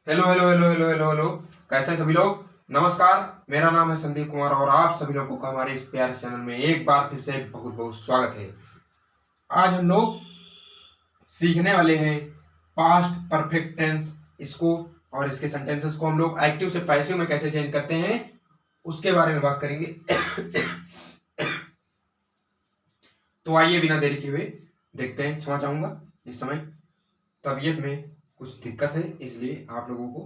Hello hello hello hello hello hello. कैसे हैं सभी लोग। नमस्कार, मेरा नाम है संदीप कुमार और आप सभी लोगों का हमारे इस प्यारे चैनल में एक बार फिर से बहुत बहुत स्वागत है। आज हम लोग सीखने वाले हैं पास्ट परफेक्ट टेंस इसको, और इसके सेंटेंसेस को हम लोग एक्टिव से पैसिव में कैसे चेंज करते हैं उसके बारे में बात करेंगे। तो आइए बिना देरी किए हुए देखते हैं। क्षमा चाहूंगा, इस समय तबीयत में कुछ दिक्कत है इसलिए आप लोगों को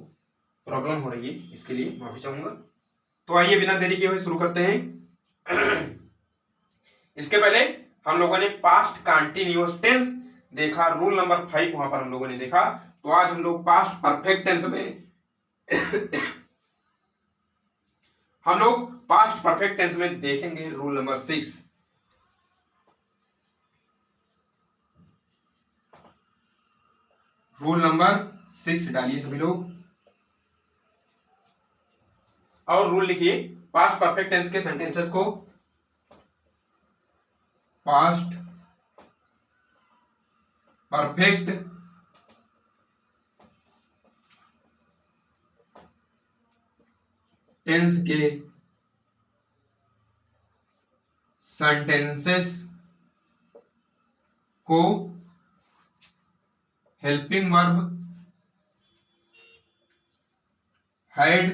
प्रॉब्लम हो रही है, इसके लिए माफी चाहूंगा। तो आइए बिना देरी किए हुए शुरू करते हैं। इसके पहले हम लोगों ने पास्ट कंटीन्यूअस टेंस देखा, रूल नंबर 5 वहां पर हम लोगों ने देखा। तो आज हम लोग पास्ट परफेक्ट टेंस में हम लोग पास्ट परफेक्ट टेंस में देखेंगे रूल नंबर 6। रूल नंबर 6 डालिए सभी लोग और रूल लिखिए पास्ट परफेक्ट टेंस के सेंटेंसेस को। पास्ट परफेक्ट टेंस के सेंटेंसेस को helping verb had,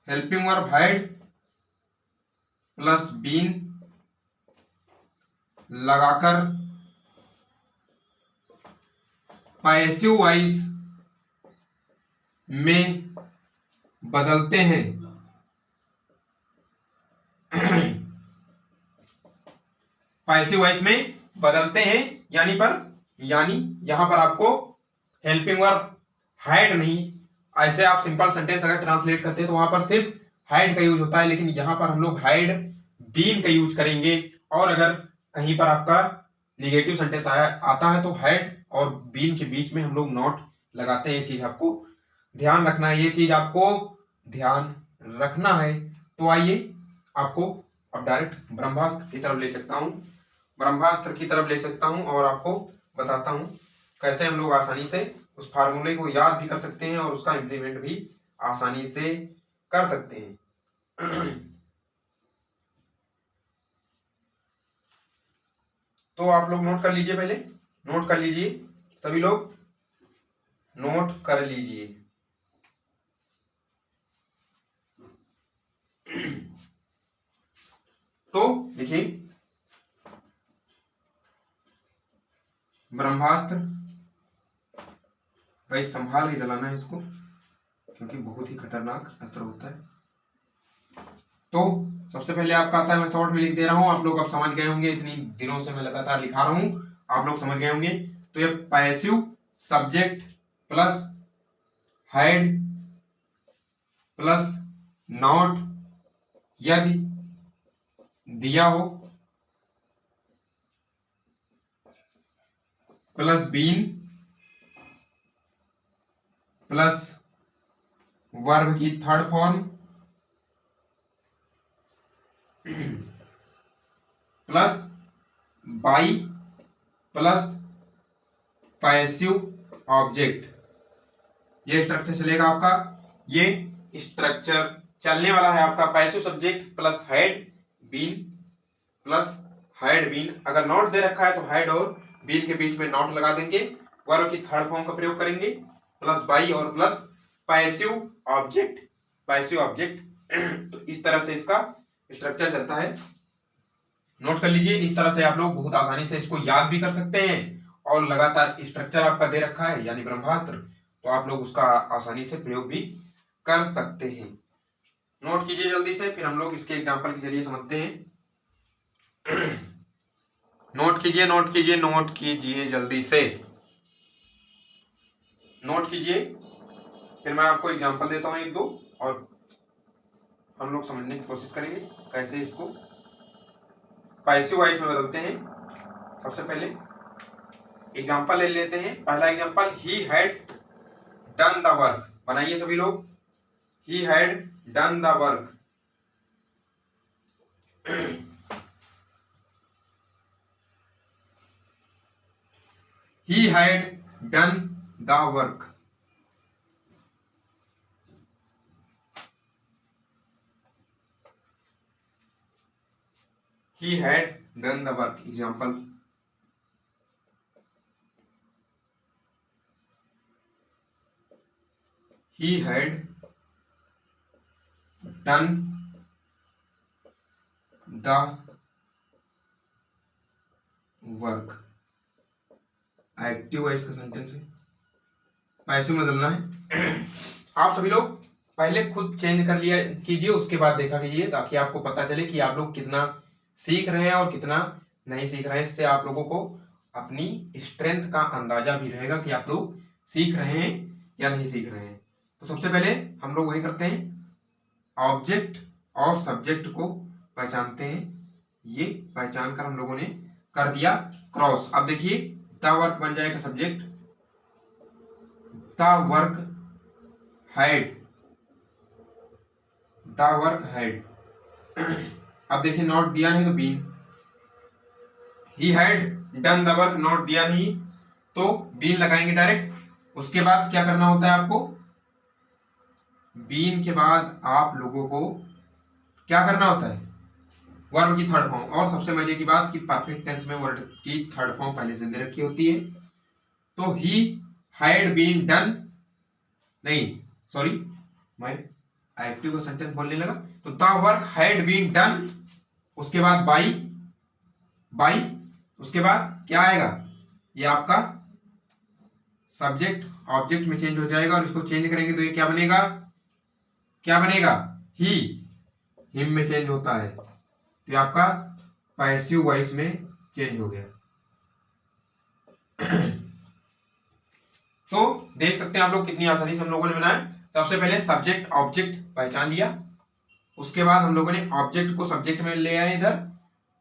helping verb had plus been लगाकर पैसिव वॉइस में बदलते हैं। पैसिव वॉइस में बदलते हैं यानी यहां पर आपको हेल्पिंग वर्ब हैड नहीं, ऐसे आप सिंपल सेंटेंस अगर ट्रांसलेट करते हैं तो वहां पर सिर्फ हैड का यूज होता है, लेकिन यहां पर हम लोग हैड बीन का यूज करेंगे। और अगर कहीं पर आपका निगेटिव सेंटेंस आता है तो हैड और बीन के बीच में हम लोग नॉट लगाते हैं। ये चीज आपको ध्यान रखना है, ये चीज आपको ध्यान रखना है। तो आइए आपको अब डायरेक्ट ब्रह्मास्त्र की तरफ ले सकता हूं, ब्रह्मास्त्र की तरफ ले सकता हूं और आपको बताता हूं कैसे हम लोग आसानी से उस फार्मूले को याद भी कर सकते हैं और उसका इंप्लीमेंट भी आसानी से कर सकते हैं। तो आप लोग नोट कर लीजिए, पहले नोट कर लीजिए, सभी लोग नोट कर लीजिए। तो देखिए ब्रह्मास्त्र, भाई संभाल के चलाना है इसको क्योंकि बहुत ही खतरनाक अस्त्र होता है। तो सबसे पहले आपका आता है, मैं शॉर्ट में लिख दे रहा हूं, आप लोग अब समझ गए होंगे, इतनी दिनों से मैं लगातार लिखा रहा हूं, आप लोग समझ गए होंगे। तो ये passive subject plus had plus not यदि दिया हो प्लस बीन प्लस वर्ब की third form plus by plus passive object, ये स्ट्रक्चर चलेगा आपका। ये स्ट्रक्चर चलने वाला है आपका passive subject plus had been plus had been. अगर नॉट दे रखा है तो हेड और बीन के बीच में नॉट लगा देंगे, वर्ब की थर्ड फॉर्म का प्रयोग करेंगे, प्लस बाई और plus passive object, passive object. तो इस तरह से इसका स्ट्रक्चर चलता है, नोट कर लीजिए। इस तरह से आप लोग बहुत आसानी से इसको याद भी कर सकते हैं और लगातार स्ट्रक्चर आपका दे रखा है यानी ब्रह्मास्त्र, तो आप लोग उसका आसानी से प्रयोग भी कर सकते हैं। नोट कीजिए जल्दी से, फिर हम लोग इसके एग्जांपल के जरिए समझते हैं। नोट कीजिए नोट कीजिए नोट कीजिए जल्दी से, नोट कीजिए, फिर मैं आपको एग्जांपल देता हूं एक दो और हम लोग समझने की कोशिश करेंगे कैसे इसको पैसिव वॉइस में बदलते हैं। सबसे पहले एग्जांपल ले लेते हैं। पहला example, he had done the work, बनाइए सभी लोग, ही had done the work. He had done the work. He had done the work. Example, he had done the work। Active voice का सेंटेंस है, पैसिव में बदलना है। आप सभी लोग पहले खुद चेंज कर लिया कीजिए, उसके बाद देखा कीजिए, ताकि आपको पता चले कि आप लोग कितना सीख रहे हैं और कितना नहीं सीख रहे हैं। इससे आप लोगों को अपनी स्ट्रेंथ का अंदाजा भी रहेगा कि आप लोग सीख रहे हैं या नहीं सीख रहे हैं। तो सबसे पहले हम लोग वही करते हैं, ऑब्जेक्ट और सब्जेक्ट को पहचानते हैं। ये पहचान कर हम लोगों ने कर दिया क्रॉस। अब देखिए द वर्क बन जाएगा subject, the work had, the work had. अब देखिए नॉट दिया नहीं तो been, he had done the work, not दिया नहीं तो बीन लगाएंगे डायरेक्ट। उसके बाद क्या करना होता है आपको, बीन के बाद आप लोगों को क्या करना होता है, वर्ब की थर्ड फॉर्म। और सबसे मजे की बात कि परफेक्ट टेंस में वर्ड की थर्ड फॉर्म पहले से दे रखी होती है। तो ही हैड बीन डन, नहीं सॉरी मैं एक्टिव का सेंटेंस बोलने लगा। तो the work had been done, उसके बाद बाई, बाई, उसके बाद क्या आएगा, ये आपका सब्जेक्ट ऑब्जेक्ट में चेंज हो जाएगा। और इसको चेंज करेंगे तो ये क्या बनेगा, क्या बनेगा, ही, हिम में चेंज होता है। तो ये आपका पैसिव वॉइस में चेंज हो गया। तो देख सकते हैं आप लोग कितनी आसानी से हम लोगों ने बनाया। सबसे पहले सब्जेक्ट ऑब्जेक्ट पहचान लिया, उसके बाद हम लोगों ने ऑब्जेक्ट को सब्जेक्ट में ले आए इधर।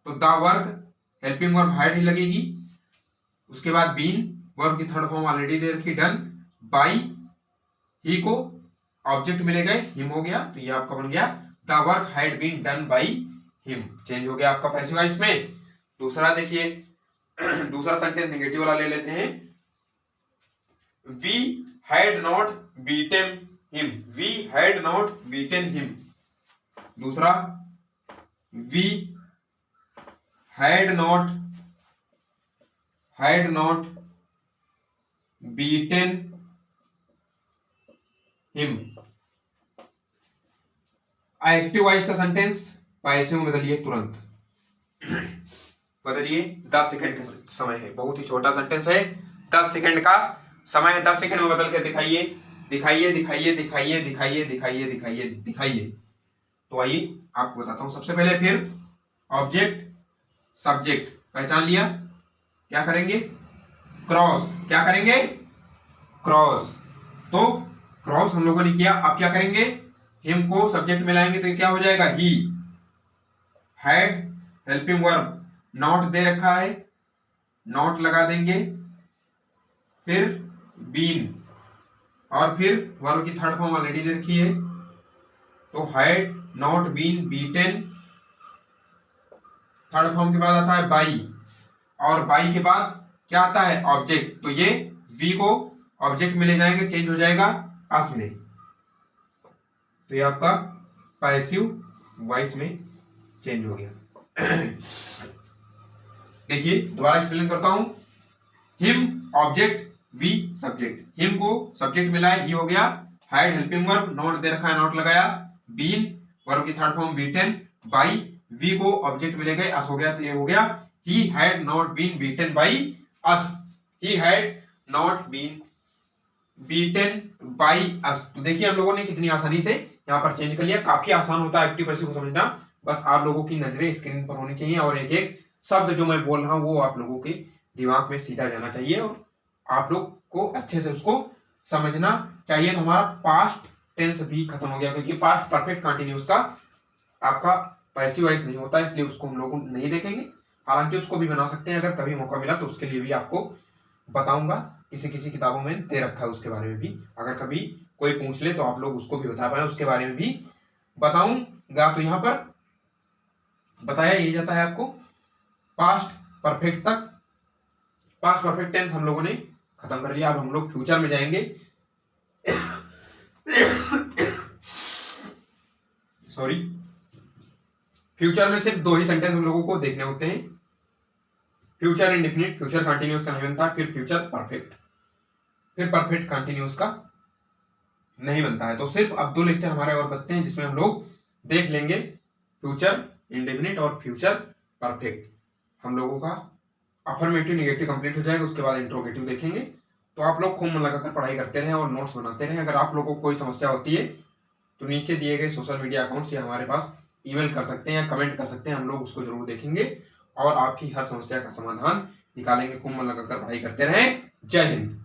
तो the work helping verb had he लगेगी। उसके बाद बीन वर्ब की थर्ड फॉर्म ऑलरेडी दे रखी डन, बाई, ही को ऑब्जेक्ट मिले गए, हिम हो गया। तो ये आपका बन गया the work had been done by him, change हो गया आपका पैसिव वॉइस में। दूसरा देखिए, दूसरा सेंटेंस नेगेटिव वाला ले लेते हैं, we had not beaten him, we had not beaten him. दूसरा, we had not beaten him. Active voice का सेंटेंस पैसिव में बदलिए तुरंत, बदलिए। 10 सेकंड का समय है, बहुत ही छोटा सेंटेंस है, 10 सेकंड का समय है। 10 सेकंड में बदल के दिखाइए, दिखाइए, दिखाइए, दिखाइए, दिखाइए, दिखाइए, दिखाइए, दिखाइए। तो आइए आपको बताता हूं। सबसे पहले फिर ऑब्जेक्ट सब्जेक्ट पहचान लिया, क्या करेंगे, क्रॉस, क्या करेंगे, क्रॉस। तो क्रॉस हम लोगों ने किया। अब क्या करेंगे, हिम को सब्जेक्ट में लाएंगे तो क्या हो जाएगा, he had helping verb not दे रखा है, नॉट लगा देंगे, फिर बीन, और फिर वर्ब की थर्ड फॉर्म ऑलरेडी दे रखी है। तो had not been beaten, third form के बाद आता है बाई, और बाई के बाद क्या आता है, ऑब्जेक्ट। तो ये वी को ऑब्जेक्ट में ले जाएंगे, चेंज हो जाएगा अस में। तो ये आपका पैसिव वॉइस में चेंज हो गया। देखिए दोबारा एक्सप्लेन करता हूं, him object, we subject. Him को सब्जेक्ट मिला है, ही हो गया, हैड हेल्पिंग वर्ब नॉट दे रखा है, नॉट लगाया, बीन वर्ब की third form beaten, by, we को ऑब्जेक्ट मिले गए, अस हो गया। तो ये हो गया he had not been beaten by us, he had not been beaten by us. तो देखिए हम लोगों ने कितनी आसानी से यहाँ पर चेंज कर लिया। काफी आसान होता है एक्टिव पैसिव को समझना, बस आप लोगों की नजरें स्क्रीन पर होनी चाहिए और एक एक शब्द जो मैं बोल रहा हूँ वो आप लोगों के दिमाग में सीधा जाना चाहिए और आप लोग को अच्छे से उसको समझना चाहिए। तो हमारा पास्ट टेंस भी खत्म हो गया, क्योंकि पास्ट परफेक्ट कंटिन्यूअस का आपका पैसिव वॉइस नहीं होता, इसलिए उसको हम लोग नहीं देखेंगे। हालांकि उसको भी बना सकते हैं, अगर कभी मौका मिला तो उसके लिए भी आपको बताऊंगा। किसी किसी किताबों में दे रखा है उसके बारे में भी, अगर कभी कोई पूछ ले तो आप लोग उसको भी बता पाए, उसके बारे में भी बताऊंगा। तो यहाँ पर बताया यही जाता है आपको, पास्ट परफेक्ट तक पास्ट परफेक्ट टेंस हम लोगों ने खत्म कर लिया। अब हम लोग फ्यूचर में जाएंगे। सॉरी, फ्यूचर में सिर्फ दो ही सेंटेंस हम लोगों को देखने होते हैं, फ्यूचर इंडेफिनिट, फ्यूचर कंटिन्यूअस का नहीं बनता, फिर फ्यूचर परफेक्ट, फिर परफेक्ट कंटिन्यूअस का नहीं बनता है। तो सिर्फ अब दो लेक्चर हमारे और बचते हैं जिसमें हम लोग देख लेंगे फ्यूचर इंडेफिनिट और फ्यूचर परफेक्ट। हम लोगों का अफर्मेटिव नेगेटिव कंप्लीट हो जाएगा, उसके बाद इंट्रोगेटिव देखेंगे। तो आप लोग खूब मन लगाकर पढ़ाई करते रहें और नोट्स बनाते रहें। अगर आप लोगों को कोई समस्या होती है तो नीचे दिए गए सोशल मीडिया अकाउंट से हमारे पास ईमेल कर सकते हैं या कमेंट कर सकते हैं, हम लोग उसको जरूर देखेंगे और आपकी हर समस्या का समाधान निकालेंगे। खूब मन लगाकर पढ़ाई करते रहें। जय हिंद।